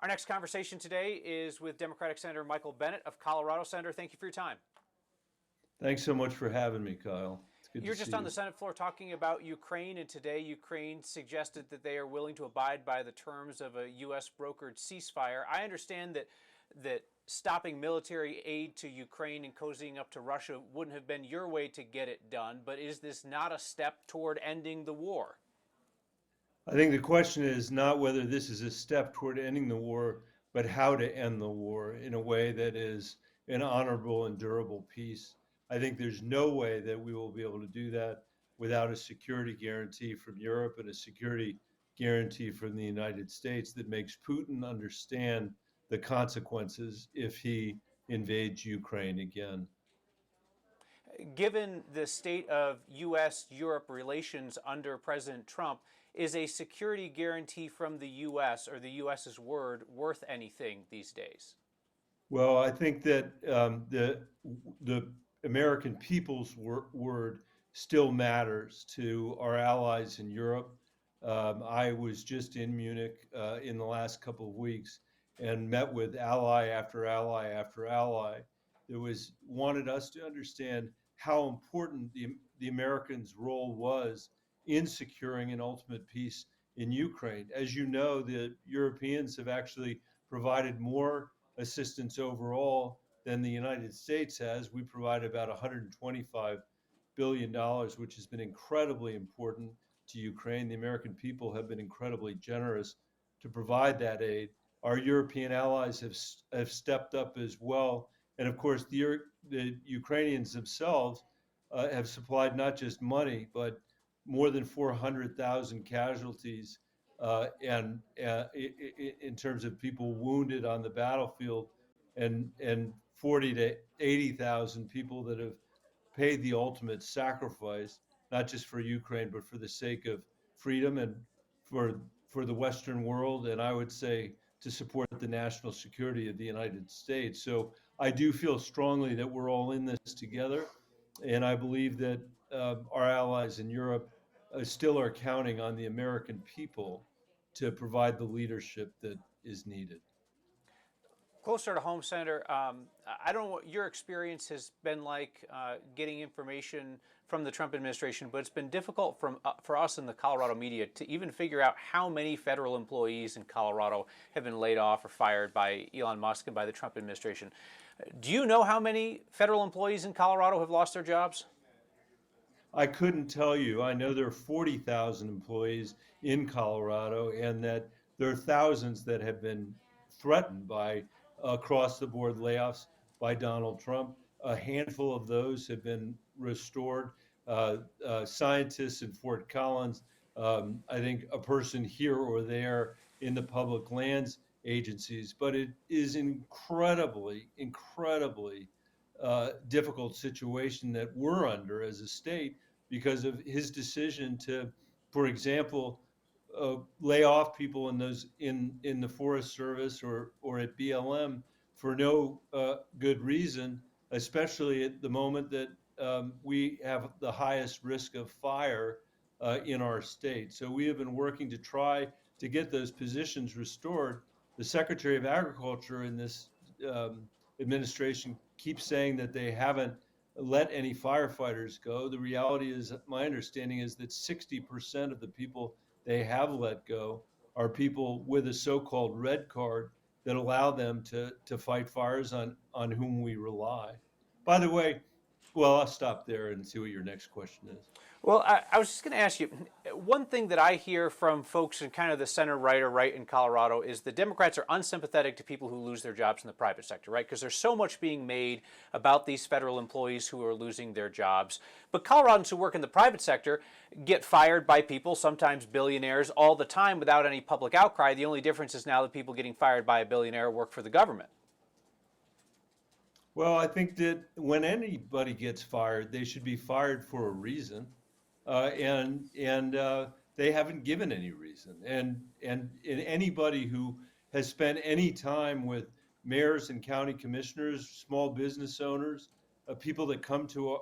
Our next conversation today is with Democratic Senator Michael Bennet of Colorado. Senator, thank you for your time. Thanks so much for having me, Kyle. It's good to You're see just on the you. Senate floor talking about Ukraine, and today Ukraine suggested that they are willing to abide by the terms of a U.S. brokered ceasefire. I understand that stopping military aid to Ukraine and cozying up to Russia wouldn't have been your way to get it done, but is this not a step toward ending the war? I think the question is not whether this is a step toward ending the war, but how to end the war in a way that is an honorable and durable peace. I think there's no way that we will be able to do that without a security guarantee from Europe and a security guarantee from the United States that makes Putin understand the consequences if he invades Ukraine again. Given the state of U.S. Europe relations under President Trump, is a security guarantee from the U.S. or the U.S.'s word worth anything these days? Well, I think that the American people's word still matters to our allies in Europe. I was just in Munich in the last couple of weeks and met with ally after ally after ally that was wanted us to understand how important the Americans' role was in securing an ultimate peace in Ukraine. As you know, the Europeans have actually provided more assistance overall than the United States has. We provide about $125 billion, which has been incredibly important to Ukraine. The American people have been incredibly generous to provide that aid. Our European allies have stepped up as well. And of course, the Ukrainians themselves have supplied not just money, but more than 400,000 casualties and in terms of people wounded on the battlefield, and 40 to 80,000 people that have paid the ultimate sacrifice, not just for Ukraine, but for the sake of freedom and for the Western world, and I would say to support the national security of the United States. So I do feel strongly that we're all in this together, and I believe that our allies in Europe still are counting on the American people to provide the leadership that is needed. Closer to home, Senator, I don't know what your experience has been like getting information from the Trump administration, but it's been difficult for us in the Colorado media to even figure out how many federal employees in Colorado have been laid off or fired by Elon Musk and by the Trump administration. Do you know how many federal employees in Colorado have lost their jobs? I couldn't tell you. I know there are 40,000 employees in Colorado, and that there are thousands that have been threatened by across the board layoffs by Donald Trump. A handful of those have been restored. Scientists in Fort Collins, I think a person here or there in the public lands agencies, but it is incredibly difficult situation that we're under as a state because of his decision to, for example, lay off people in those in the Forest Service or at BLM for no good reason, especially at the moment that we have the highest risk of fire in our state. So we have been working to try to get those positions restored. The Secretary of Agriculture in this administration keeps saying that they haven't let any firefighters go. The reality is, my understanding is that 60% of the people they have let go are people with a so-called red card that allow them to fight fires on whom we rely. By the way, well, I'll stop there and see what your next question is. Well, I was just going to ask you one thing that I hear from folks in kind of the center right or right in Colorado is the Democrats are unsympathetic to people who lose their jobs in the private sector, right? Because there's so much being made about these federal employees who are losing their jobs. But Coloradans who work in the private sector get fired by people, sometimes billionaires, all the time without any public outcry. The only difference is now that people getting fired by a billionaire work for the government. Well, I think that when anybody gets fired, they should be fired for a reason, and they haven't given any reason. And anybody who has spent any time with mayors and county commissioners, small business owners, people that come to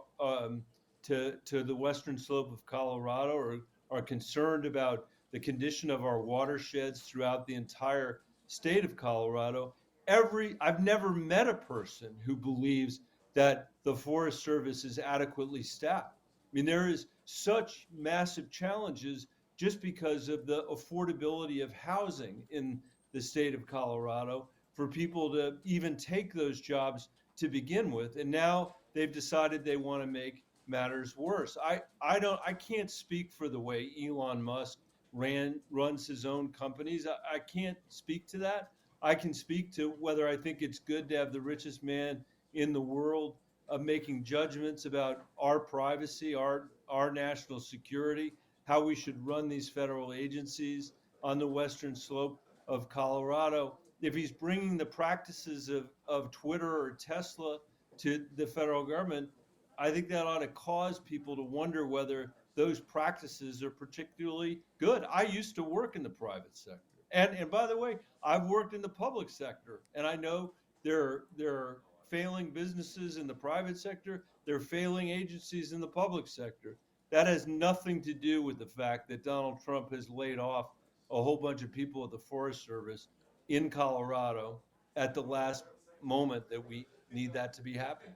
the western slope of Colorado, or are concerned about the condition of our watersheds throughout the entire state of Colorado, I've never met a person who believes that the Forest Service is adequately staffed. I mean, there is such massive challenges just because of the affordability of housing in the state of Colorado for people to even take those jobs to begin with. And now they've decided they want to make matters worse. I can't speak for the way Elon Musk runs his own companies. I can't speak to that. I can speak to whether I think it's good to have the richest man in the world making judgments about our privacy, our national security, how we should run these federal agencies on the western slope of Colorado. If he's bringing the practices of Twitter or Tesla to the federal government, I think that ought to cause people to wonder whether those practices are particularly good. I used to work in the private sector. And by the way, I've worked in the public sector, and I know there are failing businesses in the private sector, there are failing agencies in the public sector. That has nothing to do with the fact that Donald Trump has laid off a whole bunch of people at the Forest Service in Colorado at the last moment that we need that to be happening.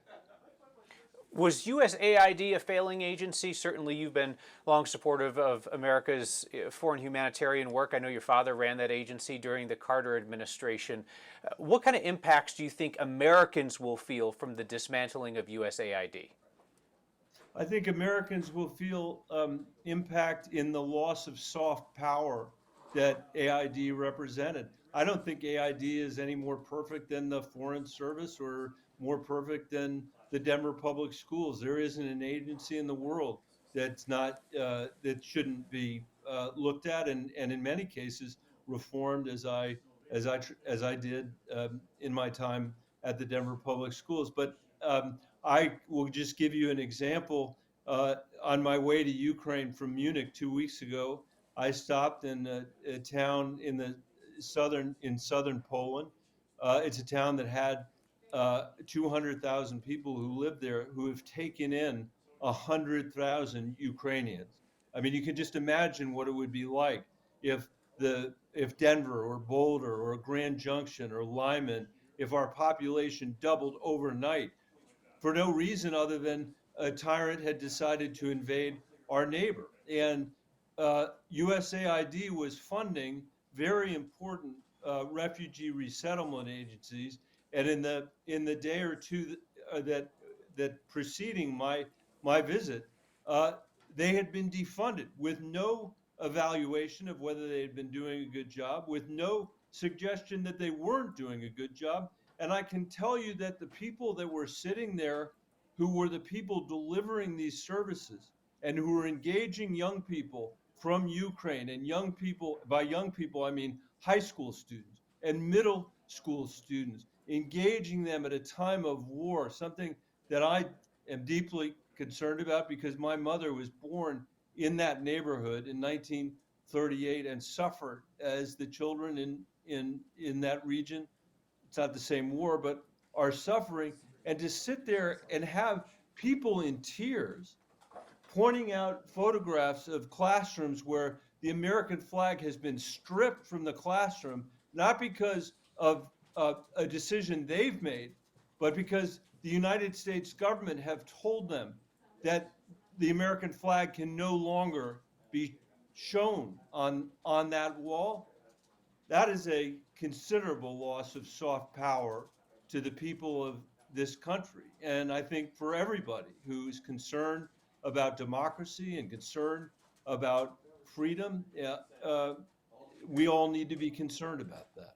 Was USAID a failing agency? Certainly, you've been long supportive of America's foreign humanitarian work. I know your father ran that agency during the Carter administration. What kind of impacts do you think Americans will feel from the dismantling of USAID? I think Americans will feel impact in the loss of soft power that AID represented. I don't think AID is any more perfect than the Foreign Service or more perfect than the Denver Public Schools. There isn't an agency in the world that's not that shouldn't be looked at and in many cases reformed as I did in my time at the Denver Public Schools. But I will just give you an example. On my way to Ukraine from Munich 2 weeks ago, I stopped in a town in the southern Poland. It's a town that had 200,000 people who live there who have taken in 100,000 Ukrainians. I mean, you can just imagine what it would be like if if Denver or Boulder or Grand Junction or Lyman, if our population doubled overnight for no reason other than a tyrant had decided to invade our neighbor. And USAID was funding very important refugee resettlement agencies. And in the day or two that preceding my visit, uh, they had been defunded with no evaluation of whether they had been doing a good job, with no suggestion that they weren't doing a good job. And I can tell you that the people that were sitting there, who were the people delivering these services and who were engaging young people from Ukraine, and young people, by young people, I mean high school students and middle school students, engaging them at a time of war, something that I am deeply concerned about because my mother was born in that neighborhood in 1938 and suffered as the children in that region. It's not the same war, but are suffering. And to sit there and have people in tears pointing out photographs of classrooms where the American flag has been stripped from the classroom, not because of a decision they've made, but because the United States government have told them that the American flag can no longer be shown on that wall. That is a considerable loss of soft power to the people of this country. And I think for everybody who's concerned about democracy and concerned about freedom, we all need to be concerned about that.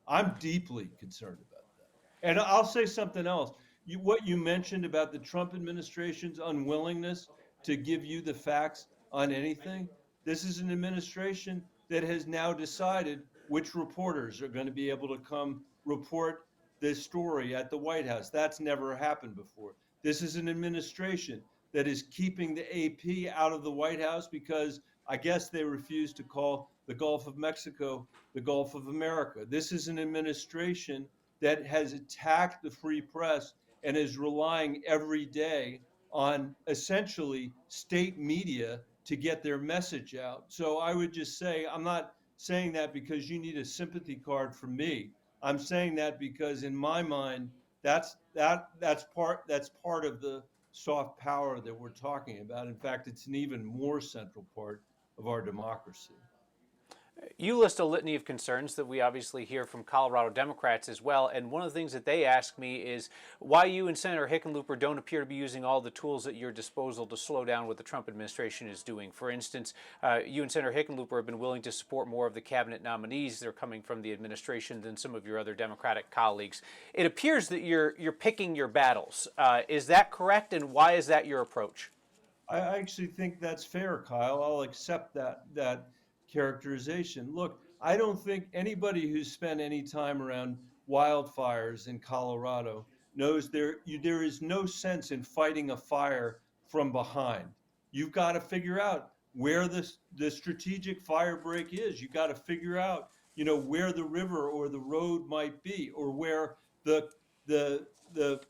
I'm deeply concerned about that. And I'll say something else. What you mentioned about the Trump administration's unwillingness to give you the facts on anything, this is an administration that has now decided which reporters are going to be able to come report this story at the White House. That's never happened before. This is an administration that is keeping the AP out of the White House because I guess they refuse to call the Gulf of Mexico the Gulf of America. This is an administration that has attacked the free press and is relying every day on essentially state media to get their message out. So I would just say I'm not saying that because you need a sympathy card from me. I'm saying that because in my mind, that's part of the soft power that we're talking about. In fact, it's an even more central part of our democracy. You list a litany of concerns that we obviously hear from Colorado Democrats as well. And one of the things that they ask me is why you and Senator Hickenlooper don't appear to be using all the tools at your disposal to slow down what the Trump administration is doing. For instance, you and Senator Hickenlooper have been willing to support more of the cabinet nominees that are coming from the administration than some of your other Democratic colleagues. It appears that you're picking your battles. Is that correct? And why is that your approach? I actually think that's fair, Kyle. I'll accept that characterization. Look, I don't think anybody who's spent any time around wildfires in Colorado knows there is no sense in fighting a fire from behind. You've got to figure out where the strategic fire break is. You've got to figure out, where the river or the road might be, or where the the the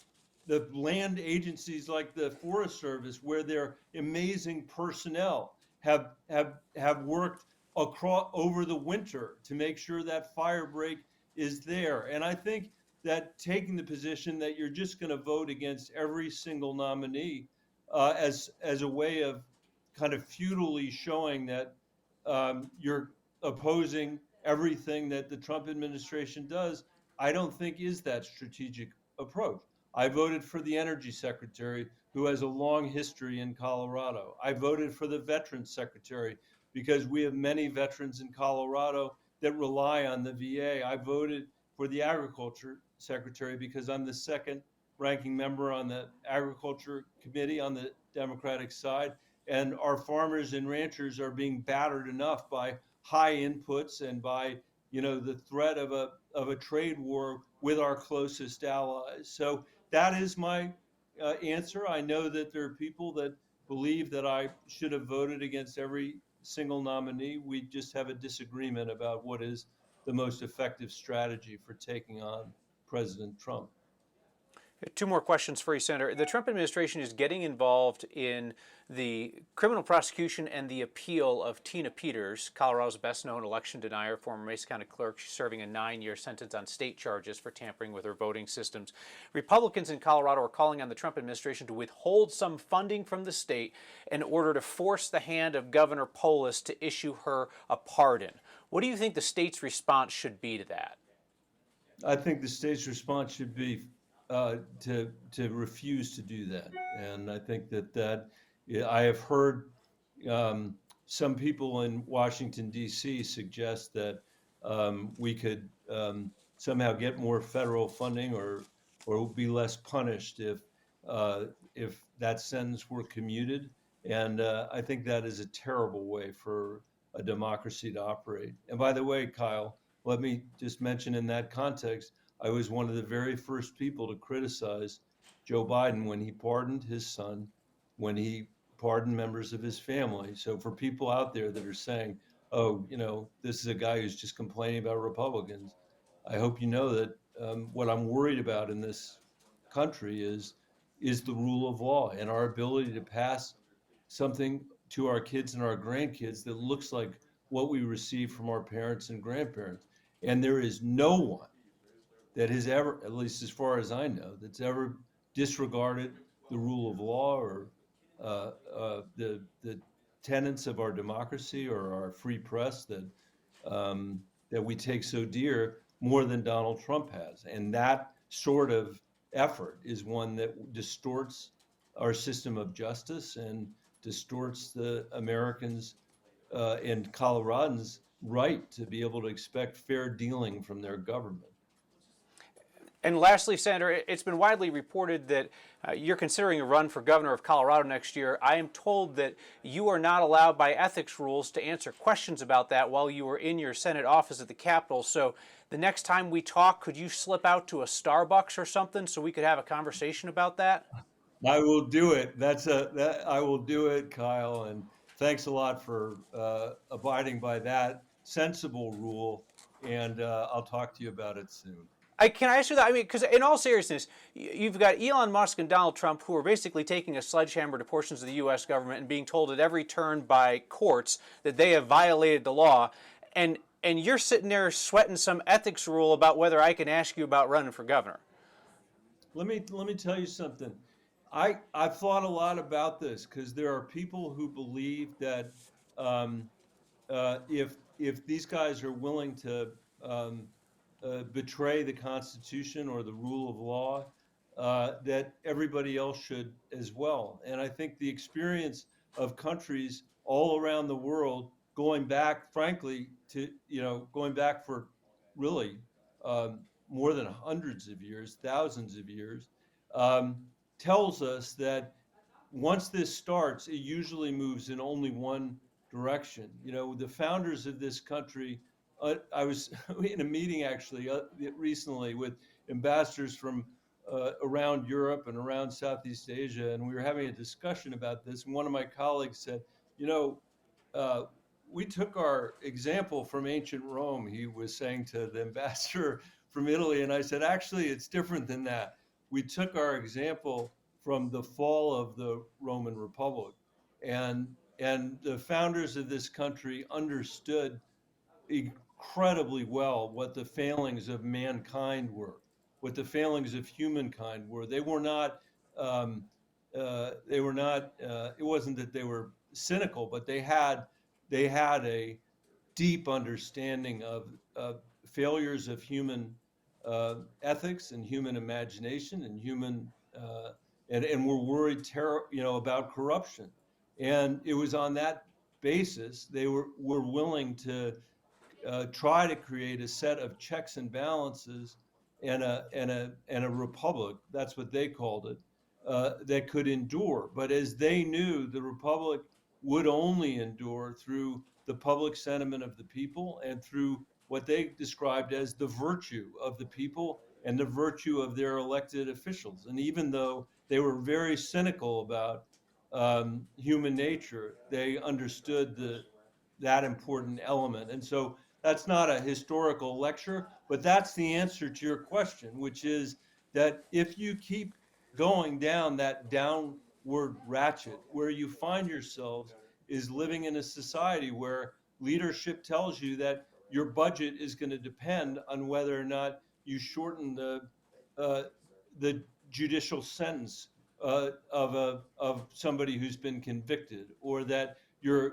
the land agencies like the Forest Service, where their amazing personnel have worked across over the winter to make sure that fire break is there. And I think that taking the position that you're just going to vote against every single nominee as a way of kind of futilely showing that you're opposing everything that the Trump administration does, I don't think is that strategic approach. I voted for the energy secretary who has a long history in Colorado. I voted for the veterans secretary because we have many veterans in Colorado that rely on the VA. I voted for the agriculture secretary because I'm the second ranking member on the agriculture committee on the Democratic side. And our farmers and ranchers are being battered enough by high inputs and by the threat of a trade war with our closest allies. So that is my answer. I know that there are people that believe that I should have voted against every single nominee. We just have a disagreement about what is the most effective strategy for taking on President Trump. Two more questions for you, Senator. The Trump administration is getting involved in the criminal prosecution and the appeal of Tina Peters, Colorado's best-known election denier, former Mesa County clerk. She's serving a 9-year sentence on state charges for tampering with her voting systems. Republicans in Colorado are calling on the Trump administration to withhold some funding from the state in order to force the hand of Governor Polis to issue her a pardon. What do you think the state's response should be to that? I think the state's response should be to refuse to do that, and I think that yeah, I have heard some people in Washington D.C. suggest that we could somehow get more federal funding or be less punished if that sentence were commuted, and I think that is a terrible way for a democracy to operate. And by the way, Kyle, let me just mention in that context, I was one of the very first people to criticize Joe Biden when he pardoned his son, when he pardoned members of his family. So for people out there that are saying, oh, this is a guy who's just complaining about Republicans, I hope you know that what I'm worried about in this country is the rule of law and our ability to pass something to our kids and our grandkids that looks like what we receive from our parents and grandparents. And there is no one that has ever, at least as far as I know, that's ever disregarded the rule of law or the tenets of our democracy or our free press that we take so dear more than Donald Trump has. And that sort of effort is one that distorts our system of justice and distorts the Americans and Coloradans' right to be able to expect fair dealing from their government. And lastly, Senator, it's been widely reported that you're considering a run for governor of Colorado next year. I am told that you are not allowed by ethics rules to answer questions about that while you are in your Senate office at the Capitol. So the next time we talk, could you slip out to a Starbucks or something so we could have a conversation about that? I will do it. I will do it, Kyle. And thanks a lot for abiding by that sensible rule. And I'll talk to you about it soon. Can I ask you that? I mean, because in all seriousness, you've got Elon Musk and Donald Trump who are basically taking a sledgehammer to portions of the U.S. government and being told at every turn by courts that they have violated the law. And and you're sitting there sweating some ethics rule about whether I can ask you about running for governor. Let me tell you something. I've thought a lot about this because there are people who believe that um, if these guys are willing to um, betray the Constitution or the rule of law, that everybody else should as well. And I think the experience of countries all around the world, going back, frankly, to going back for really more than hundreds of years, thousands of years, um, tells us that once this starts, it usually moves in only one direction. The founders of this country, I was in a meeting actually recently with ambassadors from around Europe and around Southeast Asia, and we were having a discussion about this. And one of my colleagues said, you know, uh, we took our example from ancient Rome, he was saying to the ambassador from Italy. And I said, actually, it's different than that. We took our example from the fall of the Roman Republic. And the founders of this country understood incredibly well what the failings of mankind were, what the failings of humankind were. They were not. It wasn't that they were cynical, but they had a deep understanding of failures of human ethics and human imagination and human and were worried about corruption. And it was on that basis they were willing to try to create a set of checks and balances and a republic. That's what they called it, that could endure. But as they knew, the republic would only endure through the public sentiment of the people and through what they described as the virtue of the people and the virtue of their elected officials. And even though they were very cynical about human nature, they understood that important element. And so that's not a historical lecture, but that's the answer to your question, which is that if you keep going down that downward ratchet, where you find yourselves is living in a society where leadership tells you that your budget is going to depend on whether or not you shorten uh, the judicial sentence of somebody who's been convicted, or that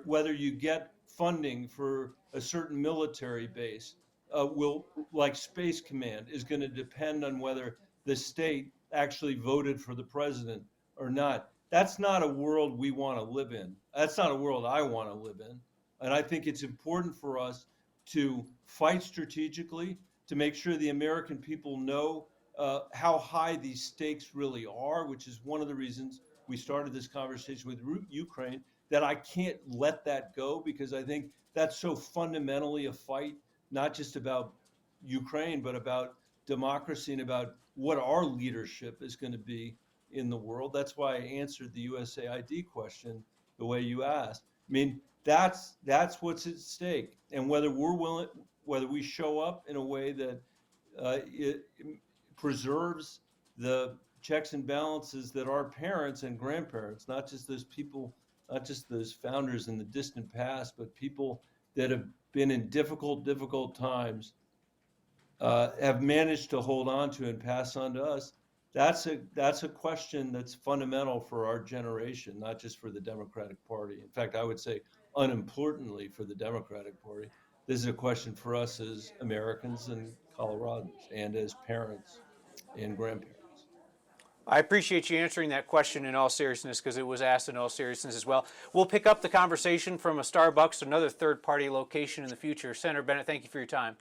whether you get funding for a certain military base will, like Space Command, is going to depend on whether the state actually voted for the president or not. That's not a world we want to live in. That's not a world I want to live in. And I think it's important for us to fight strategically, to make sure the American people know how high these stakes really are, which is one of the reasons we started this conversation with Ukraine, that I can't let that go, because I think that's so fundamentally a fight, not just about Ukraine, but about democracy and about what our leadership is going to be in the world. That's why I answered the USAID question the way you asked. I mean, that's what's at stake, and whether we're willing, whether we show up in a way that it preserves the checks and balances that our parents and grandparents, not just those people, not just those founders in the distant past, but people that have been in difficult times, have managed to hold on to and pass on to us. That's a question that's fundamental for our generation, not just for the Democratic Party. In fact, I would say unimportantly for the Democratic Party. This is a question for us as Americans and Coloradans, and as parents and grandparents. I appreciate you answering that question in all seriousness, because it was asked in all seriousness as well. We'll pick up the conversation from a Starbucks, another third-party location in the future. Senator Bennet, thank you for your time.